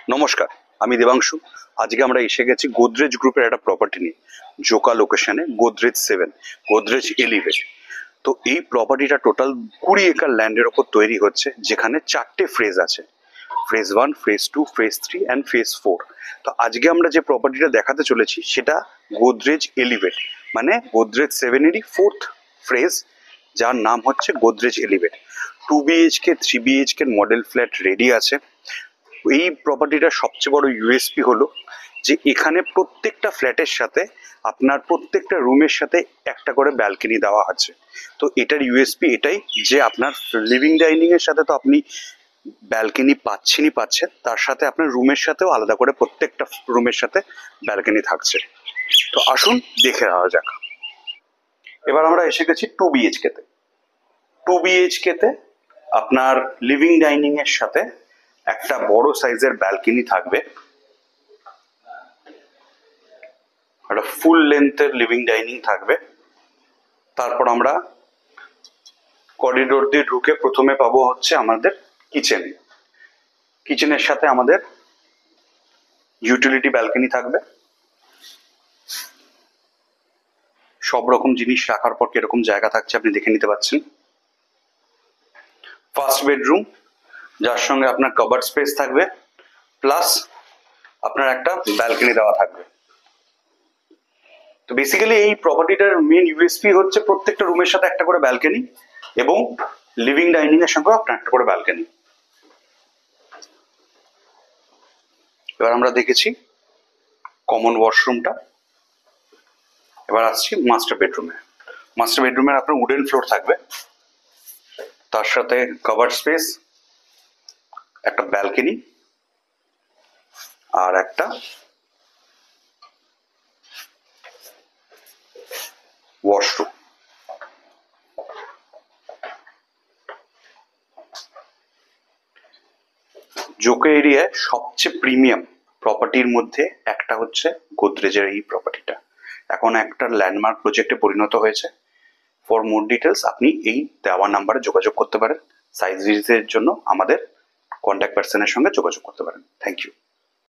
নমস্কার, আমি দেবাংশু। আজকে আমরা এসে গেছি গোদরেজ গ্রুপের একটা প্রপার্টি নিয়ে, জোকা লোকেশনে, গোদরেজ 7, গোদরেজ এলিভেট। তো এই প্রপার্টিটা টোটাল 20 একর ল্যান্ডের ওপর তৈরি হচ্ছে, যেখানে 4টে ফেজ আছে: phase 1, phase 2, phase 3 and phase 4। তো আজকে আমরা যে প্রপার্টিটা দেখাতে চলেছি সেটা গোদরেজ এলিভেট, মানে গোদরেজ 7-এরই 4th ফেজ, যার নাম হচ্ছে Godrej elevate. 2 BHK 3 BHK model flat ready আছে। এই প্রপার্টিটার সবচেয়ে বড় ইউএসপি হলো যে এখানে প্রত্যেকটা ফ্ল্যাটের সাথে আপনার প্রত্যেকটা রুমের সাথে একটা করে ব্যালকনি দেওয়া আছে। তো এটার ইউএসপি এটাই যে আপনার লিভিং ডাইনিং এর সাথে তো আপনি ব্যালকনি পাচ্ছেন, তার সাথে আপনার রুমের সাথেও আলাদা করে প্রত্যেকটা রুমের সাথে ব্যালকনি থাকছে। তো আসুন দেখে নেওয়া যাক। এবার আমরা এসে গেছি 2 BHK তে। 2 BHK তে আপনার লিভিং ডাইনিং এর সাথে একটা বড় সাইজের ব্যালকনি থাকবে, একটা ফুল লেন্থের লিভিং ডাইনিং থাকবে। তারপর আমরা করিডোর দিয়ে ঢুকে প্রথমে পাবো হচ্ছে আমাদের কিচেন। কিচেনের সাথে আমাদের ইউটিলিটি ব্যালকনি থাকবে। সব রকম জিনিস রাখার পর কিরকম জায়গা থাকছে আপনি দেখে নিতে পাচ্ছেন। ফার্স্ট বেডরুম, যার সঙ্গে আপনার কভার্ড স্পেস থাকবে, প্লাস আপনার একটা ব্যালকনি দেওয়া থাকবে। তো বেসিক্যালি এই প্রপার্টিটার মেন ইউএসপি হচ্ছে প্রত্যেকটা রুমের সাথে একটা করে ব্যালকনি এবং লিভিং ডাইনিং এর সঙ্গে আপনার একটা করে ব্যালকনি। এবার আমরা দেখেছি কমন ওয়াশরুমটা। এবার আসছি মাস্টার বেডরুমে। মাস্টার বেডরুমের আপনার উডেন ফ্লোর থাকবে, তার সাথে কভার স্পেস, একটা ব্যালকনি আর একটা ওয়াশরুম। জোকা এরিয়ায় সবচেয়ে প্রিমিয়াম প্রপার্টির মধ্যে একটা হচ্ছে গোদরেজের এই প্রপার্টিটা। এখন একটা ল্যান্ডমার্ক প্রজেক্টে পরিণত হয়েছে। ফর মোর ডিটেলস আপনি এই দেওয়া নাম্বারে যোগাযোগ করতে পারেন। সাইট ভিজিটের জন্য আমাদের কন্ট্যাক্ট পার্সনের সঙ্গে যোগাযোগ করতে পারেন। Thank you.